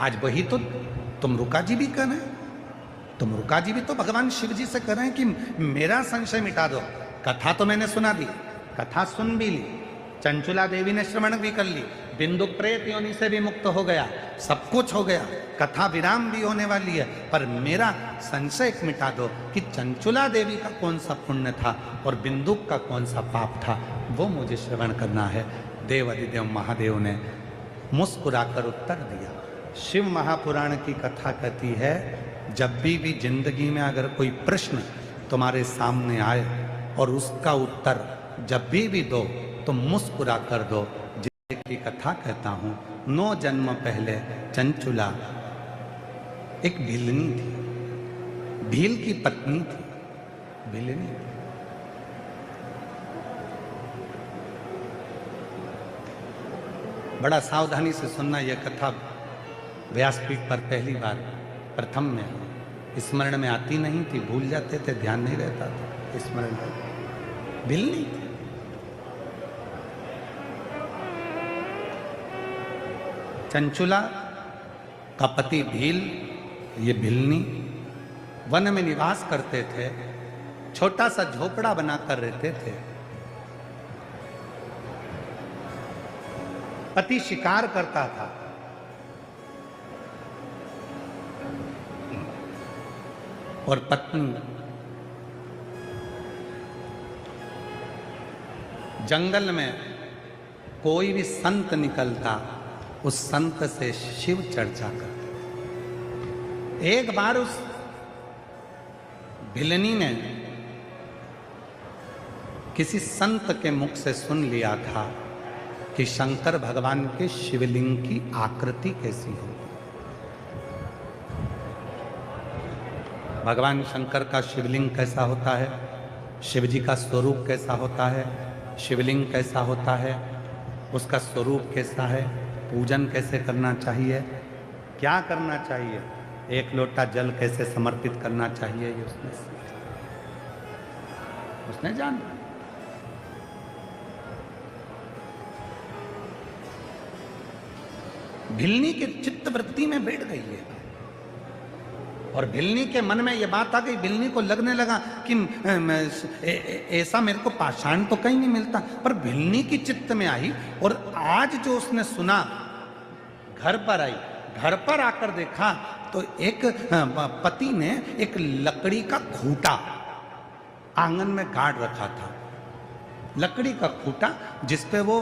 आज वही तो तुम रुका जी भी कर रहे हैं, तुम रुका जी भी तो भगवान शिव जी से कर रहे हैं कि मेरा संशय मिटा दो। कथा तो मैंने सुना दी, कथा सुन भी ली, चंचुला देवी ने श्रवण भी कर ली, बिंदु प्रेत योनि से भी मुक्त हो गया, सब कुछ हो गया, कथा विराम भी होने वाली है, पर मेरा संशय मिटा दो कि चंचुला देवी का कौन सा पुण्य था और बिंदु का कौन सा पाप था, वो मुझे श्रवण करना है। देवाधिदेव महादेव ने मुस्कुराकर उत्तर दिया। शिव महापुराण की कथा कहती है, जब भी जिंदगी में अगर कोई प्रश्न तुम्हारे सामने आए और उसका उत्तर जब भी दो तो मुस्कुरा कर दो। की कथा कहता हूं, 9 जन्म पहले चंचुला एक भिलनी थी, भील की पत्नी थी, भिलनी थी। बड़ा सावधानी से सुनना, यह कथा व्यासपीठ पर पहली बार प्रथम में स्मरण में आती नहीं थी, भूल जाते थे, ध्यान नहीं रहता था, स्मरण भिलनी थी। चंचुला का पति भील, ये भिलनी वन में निवास करते थे, छोटा सा झोपड़ा बनाकर रहते थे। पति शिकार करता था, और पत्नी जंगल में कोई भी संत निकलता, उस संत से शिव चर्चा करते। एक बार उस भिलनी ने किसी संत के मुख से सुन लिया था कि शंकर भगवान के शिवलिंग की आकृति कैसी हो। भगवान शंकर का शिवलिंग कैसा होता है, शिव जी का स्वरूप कैसा होता है, शिवलिंग कैसा होता है, उसका स्वरूप कैसा है, पूजन कैसे करना चाहिए, क्या करना चाहिए, एक लोटा जल कैसे समर्पित करना चाहिए, ये उसने जाना। भिलनी के चित्त वृत्ति में बैठ गई है, और भिलनी के मन में यह बात आ गई, भिलनी को लगने लगा कि ऐसा मेरे को पाषाण तो कहीं नहीं मिलता, पर भिलनी की चित्त में आई। और आज जो उसने सुना, घर पर आई, घर पर आकर देखा तो एक पति ने एक लकड़ी का खूंटा आंगन में गाड़ रखा था, लकड़ी का खूंटा जिसपे वो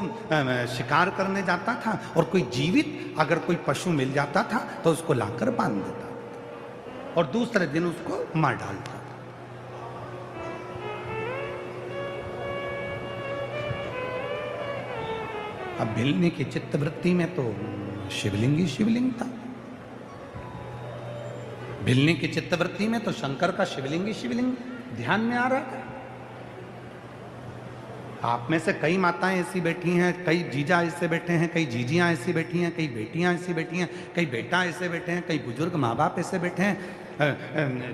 शिकार करने जाता था, और कोई जीवित अगर कोई पशु मिल जाता था तो उसको लाकर बांध देता और दूसरे दिन उसको मार डालता। अब भिलनी की चित्तवृत्ति में तो शिवलिंग ही शिवलिंग था, भिलनी की चित्तवृत्ति में तो शंकर का शिवलिंग ही शिवलिंग ध्यान में आ रहा था। आप में से कई माताएं ऐसी बैठी हैं, कई जीजा ऐसे बैठे हैं, कई जीजियां ऐसी बैठी हैं, कई बेटियां ऐसी बैठी हैं, कई बेटा ऐसे बैठे हैं, कई बुजुर्ग माँ बाप ऐसे बैठे हैं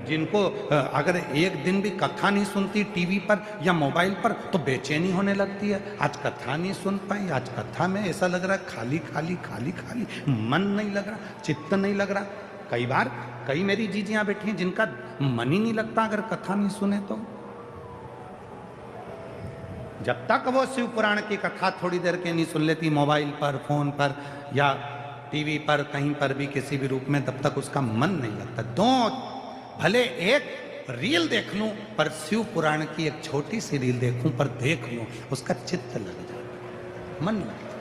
जिनको अगर एक दिन भी कथा नहीं सुनती टीवी पर या मोबाइल पर तो बेचैनी होने लगती है। आज कथा नहीं सुन पाई, आज कथा में ऐसा लग रहा है खाली खाली खाली खाली, मन नहीं लग रहा, चित्त नहीं लग रहा। कई बार कई मेरी जीजियां बैठी हैं जिनका मन ही नहीं लगता अगर कथा नहीं सुने तो। जब तक वो शिव पुराण की कथा थोड़ी देर के नहीं सुन लेती मोबाइल पर, फोन पर या टीवी पर, कहीं पर भी किसी भी रूप में, तब तक उसका मन नहीं लगता। भले एक रील देख लूं पर शिव पुराण की एक छोटी सी रील देखूं पर देख लूं, उसका चित्त लग जाए, मन लग जाए,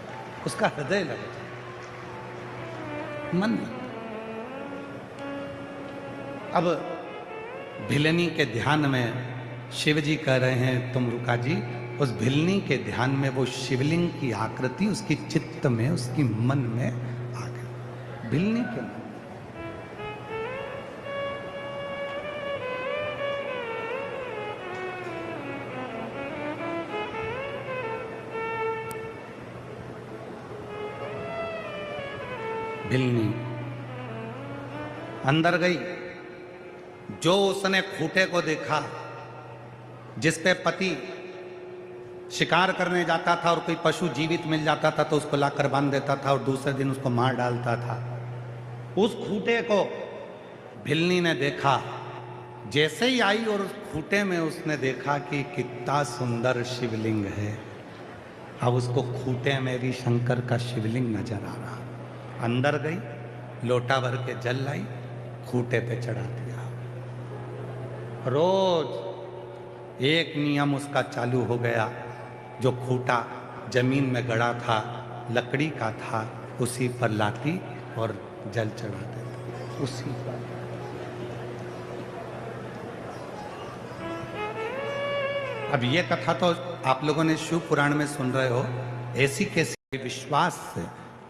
उसका हृदय लग जाए, मन लग जाए। अब भिलनी के ध्यान में शिव जी कह रहे हैं, तुम रुका जी, उस भिलनी के ध्यान में वो शिवलिंग की आकृति उसकी चित्त में, उसकी मन में आ गई। भिलनी के मन, भिलनी अंदर गई। जो उसने खूंटे को देखा जिस पे पति शिकार करने जाता था और कोई पशु जीवित मिल जाता था तो उसको लाकर बांध देता था और दूसरे दिन उसको मार डालता था, उस खूटे को भिल्ली ने देखा, जैसे ही आई और उस खूटे में उसने देखा कि कितना सुंदर शिवलिंग है। अब उसको खूटे में भी शंकर का शिवलिंग नजर आ रहा। अंदर गई, लोटा भर के जल लाई, खूटे पे चढ़ा दिया। रोज एक नियम उसका चालू हो गया। जो खूटा जमीन में गड़ा था, लकड़ी का था, उसी पर लाती और जल चढ़ा देती, उसी पर। अब ये कथा तो आप लोगों ने शिव पुराण में सुन रहे हो। ऐसी कैसी विश्वास से,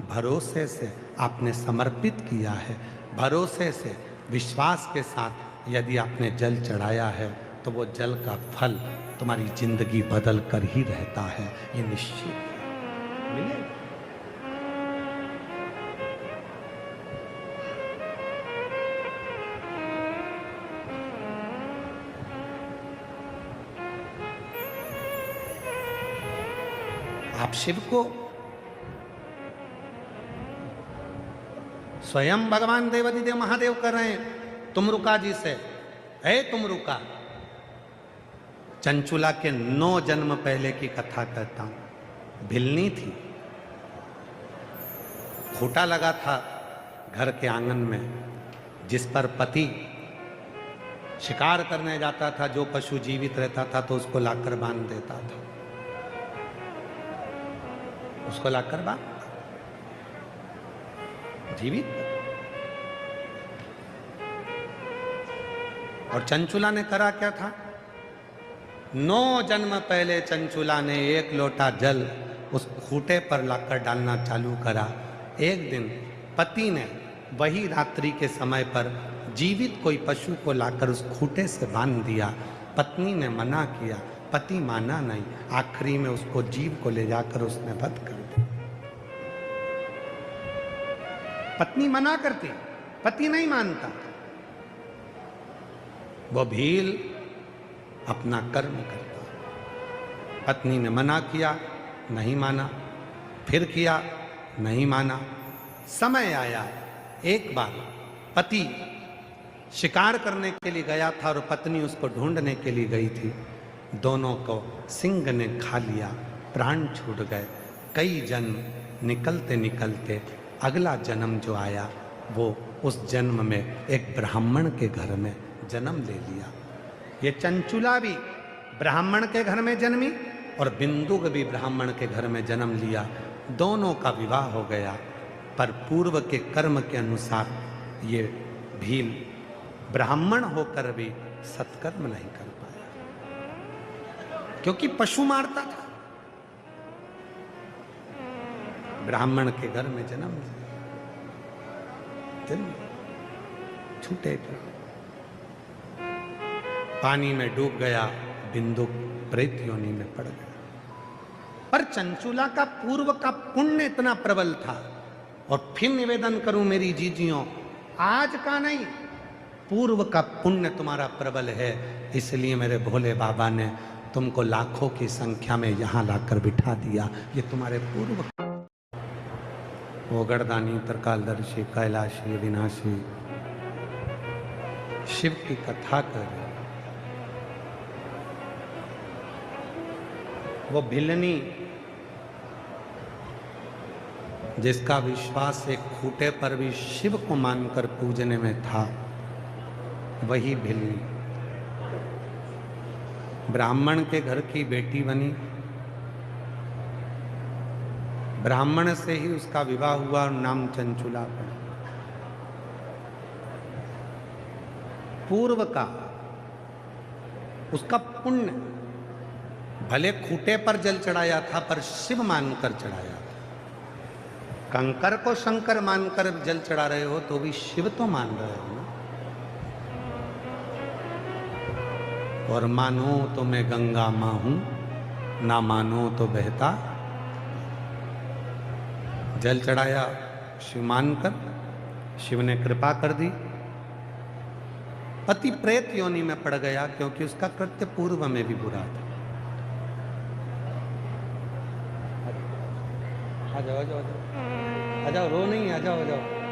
भरोसे से आपने समर्पित किया है, भरोसे से, विश्वास के साथ यदि आपने जल चढ़ाया है तो वो जल का फल तुम्हारी जिंदगी बदल कर ही रहता है, ये निश्चित है। मिलेगा। आप शिव को स्वयं भगवान देवादिदेव महादेव कर रहे हैं तुमरुका जी से, है तुमरुका। चंचुला के 9 जन्म पहले की कथा कहता हूं। भिलनी थी, खूटा लगा था घर के आंगन में, जिस पर पति शिकार करने जाता था। जो पशु जीवित रहता था तो उसको लाकर बांध देता था, उसको लाकर बांध जीवित। और चंचुला ने करा क्या था? 9 जन्म पहले चंचुला ने 1 लोटा जल उस खूटे पर लाकर डालना चालू करा। एक दिन पति ने वही रात्रि के समय पर जीवित कोई पशु को लाकर उस खूटे से बांध दिया। पत्नी ने मना किया, पति माना नहीं। आखिरी में उसको जीव को ले जाकर उसने वध कर दिया। पत्नी मना करती, पति नहीं मानता। वो भील अपना कर्म करता। पत्नी ने मना किया, नहीं माना, फिर किया, नहीं माना। समय आया, एक बार पति शिकार करने के लिए गया था और पत्नी उसको ढूंढने के लिए गई थी। दोनों को सिंह ने खा लिया, प्राण छूट गए। कई जन्म निकलते निकलते अगला जन्म जो आया वो उस जन्म में एक ब्राह्मण के घर में जन्म ले लिया। ये चंचुला भी ब्राह्मण के घर में जन्मी और बिंदुक भी ब्राह्मण के घर में जन्म लिया। दोनों का विवाह हो गया, पर पूर्व के कर्म के अनुसार ये भील ब्राह्मण होकर भी सत्कर्म नहीं कर पाया, क्योंकि पशु मारता था। ब्राह्मण के घर में जन्म छूटे पर पानी में डूब गया, बिंदुक प्रेत योनि में पड़ गया। पर चंचुला का पूर्व का पुण्य इतना प्रबल था। और फिर निवेदन करूं मेरी जीजियों, आज का नहीं, पूर्व का पुण्य तुम्हारा प्रबल है। इसलिए मेरे भोले बाबा ने तुमको लाखों की संख्या में यहां लाकर बिठा दिया। ये तुम्हारे पूर्व वो गढ़दानी, त्रिकालदर्शी, कैलाशी, विनाशी शिव की कथा कर रहे। वो भिलनी जिसका विश्वास एक खूटे पर भी शिव को मानकर पूजने में था, वही भिलनी ब्राह्मण के घर की बेटी बनी। ब्राह्मण से ही उसका विवाह हुआ और नाम चंचुला पड़ा। पूर्व का उसका पुण्य, भले खूटे पर जल चढ़ाया था पर शिव मानकर चढ़ाया था। कंकर को शंकर मानकर जल चढ़ा रहे हो तो भी शिव तो मान रहे हो ना। और मानो तो मैं गंगा मां हूं, ना मानो तो बहता। जल चढ़ाया शिव मानकर, शिव ने कृपा कर दी। पति प्रेत योनि में पड़ गया क्योंकि उसका कृत्य पूर्व में भी बुरा था। आ जाओ आ जाओ आ जाओ, रो नहीं, आ जाओ आ जाओ।